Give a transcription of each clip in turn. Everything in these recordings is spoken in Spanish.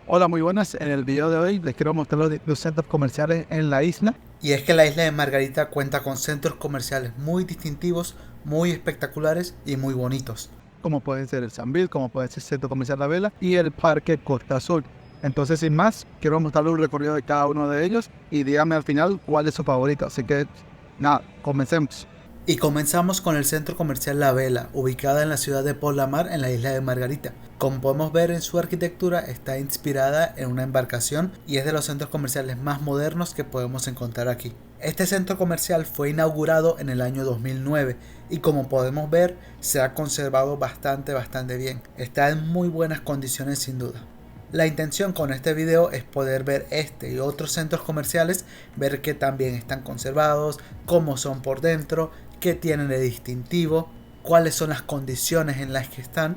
Hola, muy buenas. En el video de hoy les quiero mostrar los centros comerciales en la isla. Y es que la isla de Margarita cuenta con centros comerciales muy distintivos, muy espectaculares y muy bonitos. Como puede ser el Sambil, como puede ser el Centro Comercial La Vela y el Parque Costa Azul. Entonces, sin más, quiero mostrarles un recorrido de cada uno de ellos y díganme al final cuál es su favorito. Así que, nada, comencemos. Y comenzamos con el centro comercial La Vela, ubicada en la ciudad de Porlamar en la isla de Margarita. Como podemos ver en su arquitectura, está inspirada en una embarcación y es de los centros comerciales más modernos que podemos encontrar aquí. Este centro comercial fue inaugurado en el año 2009 y como podemos ver se ha conservado bastante bien. Está en muy buenas condiciones sin duda. La intención con este video es poder ver este y otros centros comerciales, ver que también están conservados, cómo son por dentro, qué tienen de distintivo, cuáles son las condiciones en las que están,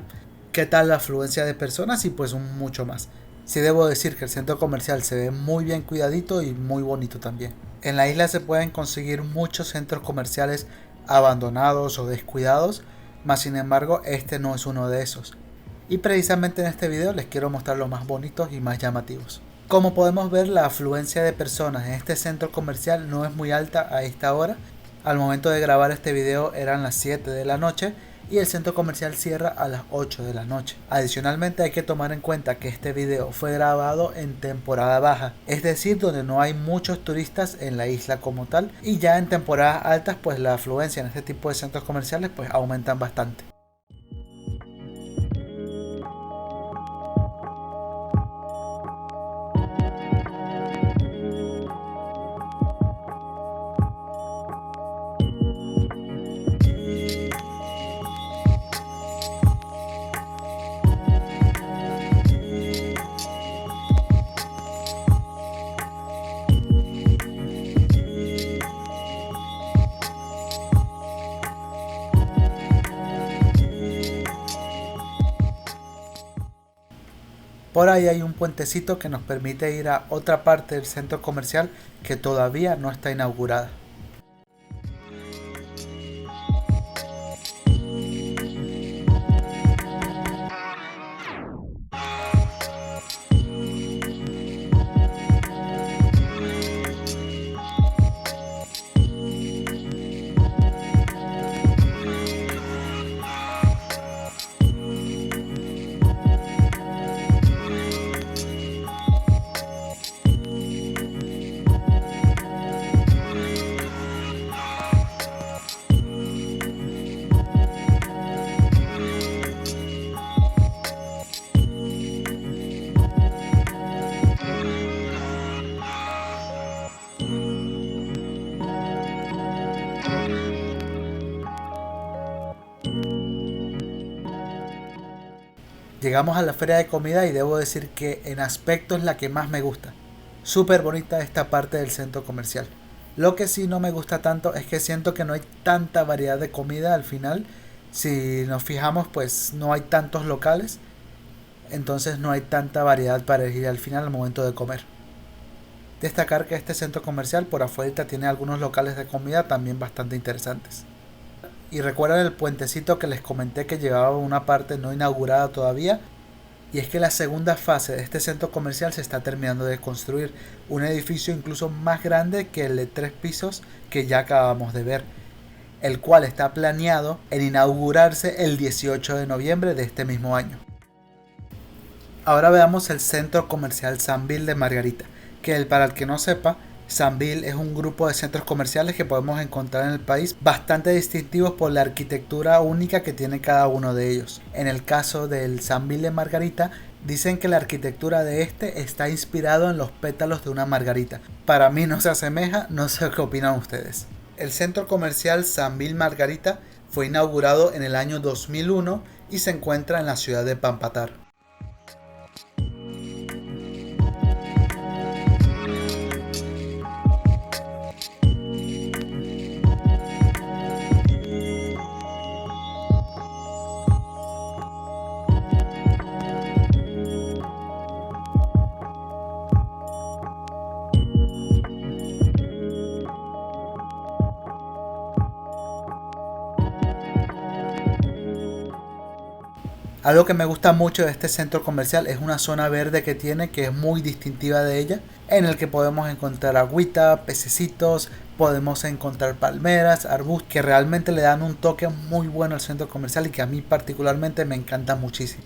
qué tal la afluencia de personas y pues mucho más. Sí debo decir que el centro comercial se ve muy bien cuidadito y muy bonito también. En la isla se pueden conseguir muchos centros comerciales abandonados o descuidados, mas sin embargo este no es uno de esos. Y precisamente en este video les quiero mostrar los más bonitos y más llamativos. Como podemos ver, la afluencia de personas en este centro comercial no es muy alta a esta hora. Al momento de grabar este video eran las 7 de la noche y el centro comercial cierra a las 8 de la noche. Adicionalmente hay que tomar en cuenta que este video fue grabado en temporada baja, es decir, donde no hay muchos turistas en la isla como tal, y ya en temporadas altas pues la afluencia en este tipo de centros comerciales pues aumentan bastante. Por ahí hay un puentecito que nos permite ir a otra parte del centro comercial que todavía no está inaugurada. Llegamos a la feria de comida y debo decir que en aspecto es la que más me gusta. Súper bonita esta parte del centro comercial. Lo que sí no me gusta tanto es que siento que no hay tanta variedad de comida al final. Si nos fijamos pues no hay tantos locales. Entonces no hay tanta variedad para elegir al final al momento de comer. Destacar que este centro comercial por afuera tiene algunos locales de comida también bastante interesantes. Y recuerdan el puentecito que les comenté que llevaba una parte no inaugurada todavía. Y es que la segunda fase de este centro comercial se está terminando de construir. Un edificio incluso más grande que el de 3 pisos que ya acabamos de ver. El cual está planeado en inaugurarse el 18 de noviembre de este mismo año. Ahora veamos el centro comercial Sambil de Margarita. Que para el que no sepa, Sambil es un grupo de centros comerciales que podemos encontrar en el país bastante distintivos por la arquitectura única que tiene cada uno de ellos. En el caso del Sambil de Margarita, dicen que la arquitectura de este está inspirado en los pétalos de una margarita. Para mí no se asemeja, no sé qué opinan ustedes. El centro comercial Sambil Margarita fue inaugurado en el año 2001 y se encuentra en la ciudad de Pampatar. Algo que me gusta mucho de este centro comercial es una zona verde que tiene, que es muy distintiva de ella, en el que podemos encontrar agüita, pececitos, podemos encontrar palmeras, arbustos, que realmente le dan un toque muy bueno al centro comercial y que a mí particularmente me encanta muchísimo.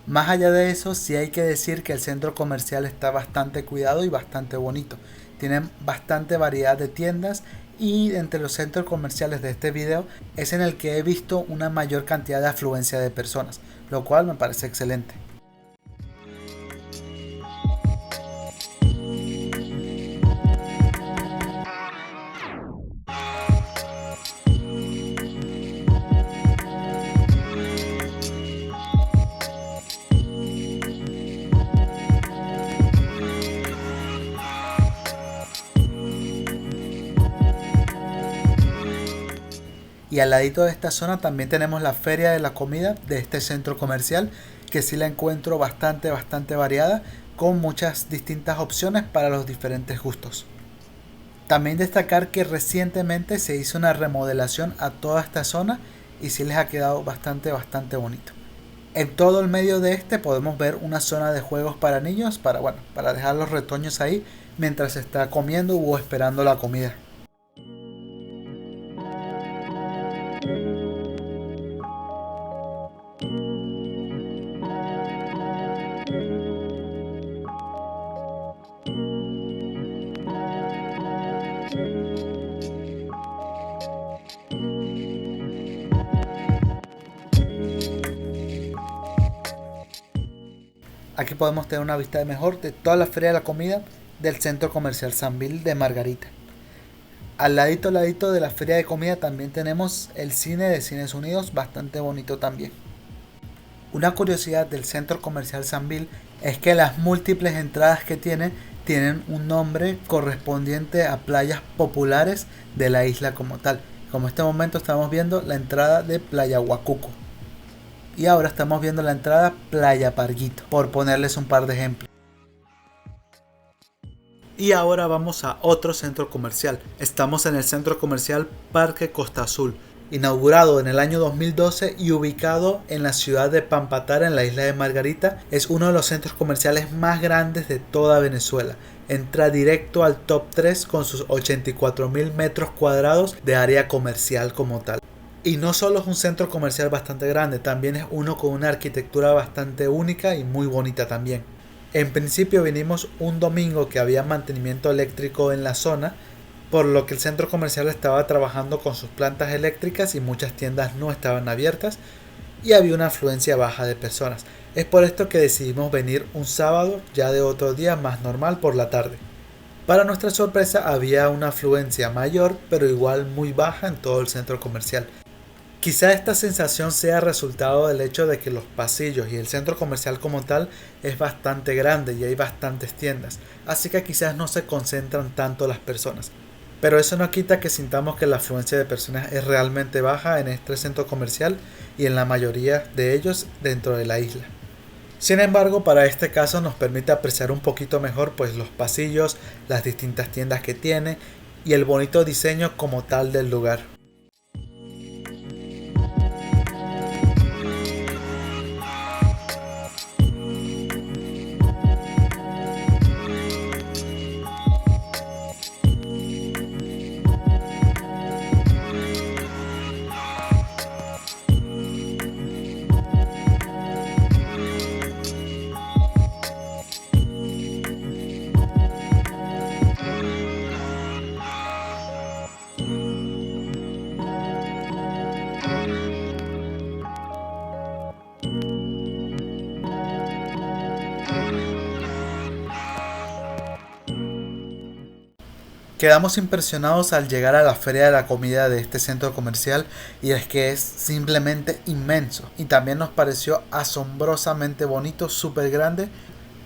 Más allá de eso, sí hay que decir que el centro comercial está bastante cuidado y bastante bonito. Tienen bastante variedad de tiendas y entre los centros comerciales de este video es en el que he visto una mayor cantidad de afluencia de personas, lo cual me parece excelente. Y al ladito de esta zona también tenemos la feria de la comida de este centro comercial, que sí la encuentro bastante variada, con muchas distintas opciones para los diferentes gustos. También destacar que recientemente se hizo una remodelación a toda esta zona y sí les ha quedado bastante bonito. En todo el medio de este podemos ver una zona de juegos para niños para dejar los retoños ahí mientras se está comiendo o esperando la comida. Aquí podemos tener una vista mejor de toda la feria de la comida del centro comercial Sambil de Margarita. Al ladito de la feria de comida también tenemos el cine de Cines Unidos, bastante bonito también. Una curiosidad del centro comercial Sambil es que las múltiples entradas que tienen un nombre correspondiente a playas populares de la isla como tal. Como en este momento estamos viendo la entrada de Playa Huacuco. Y ahora estamos viendo la entrada Playa Parguito, por ponerles un par de ejemplos. Y ahora vamos a otro centro comercial. Estamos en el centro comercial Parque Costa Azul, inaugurado en el año 2012 y ubicado en la ciudad de Pampatar, en la isla de Margarita. Es uno de los centros comerciales más grandes de toda Venezuela. Entra directo al top 3 con sus 84.000 metros cuadrados de área comercial como tal. Y no solo es un centro comercial bastante grande, también es uno con una arquitectura bastante única y muy bonita también. En principio vinimos un domingo que había mantenimiento eléctrico en la zona, por lo que el centro comercial estaba trabajando con sus plantas eléctricas y muchas tiendas no estaban abiertas y había una afluencia baja de personas. Es por esto que decidimos venir un sábado, ya de otro día más normal, por la tarde. Para nuestra sorpresa había una afluencia mayor, pero igual muy baja en todo el centro comercial. Quizá esta sensación sea resultado del hecho de que los pasillos y el centro comercial como tal es bastante grande y hay bastantes tiendas, así que quizás no se concentran tanto las personas. Pero eso no quita que sintamos que la afluencia de personas es realmente baja en este centro comercial y en la mayoría de ellos dentro de la isla. Sin embargo, para este caso nos permite apreciar un poquito mejor pues los pasillos, las distintas tiendas que tiene y el bonito diseño como tal del lugar. Quedamos impresionados al llegar a la feria de la comida de este centro comercial y es que es simplemente inmenso y también nos pareció asombrosamente bonito, súper grande,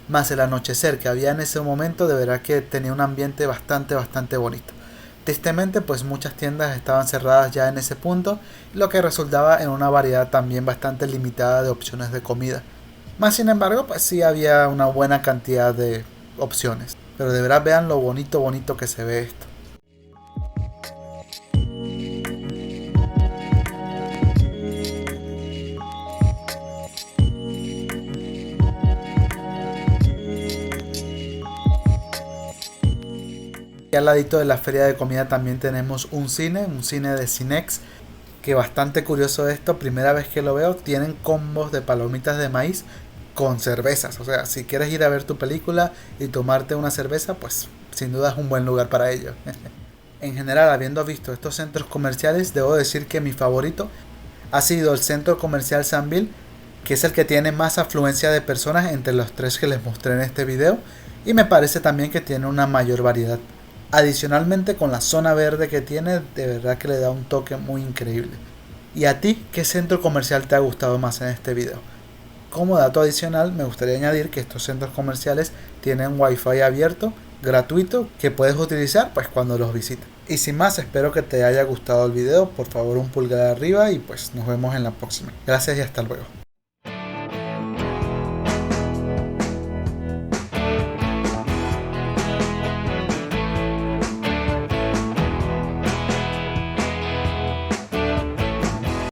más el anochecer que había en ese momento de verdad que tenía un ambiente bastante bonito. Tristemente pues muchas tiendas estaban cerradas ya en ese punto, lo que resultaba en una variedad también bastante limitada de opciones de comida. Más sin embargo pues sí había una buena cantidad de opciones. Pero de verdad vean lo bonito que se ve esto. Y al ladito de la feria de comida también tenemos un cine de Cinex, que bastante curioso esto, primera vez que lo veo, tienen combos de palomitas de maíz con cervezas. O sea, si quieres ir a ver tu película y tomarte una cerveza, pues sin duda es un buen lugar para ello. En general, habiendo visto estos centros comerciales, debo decir que mi favorito ha sido el centro comercial Sambil, que es el que tiene más afluencia de personas entre los tres que les mostré en este video, y me parece también que tiene una mayor variedad. Adicionalmente, con la zona verde que tiene, de verdad que le da un toque muy increíble. ¿Y a ti qué centro comercial te ha gustado más en este video? Como dato adicional, me gustaría añadir que estos centros comerciales tienen wifi abierto, gratuito, que puedes utilizar pues cuando los visites. Y sin más, espero que te haya gustado el video. Por favor, un pulgar arriba y pues nos vemos en la próxima. Gracias y hasta luego.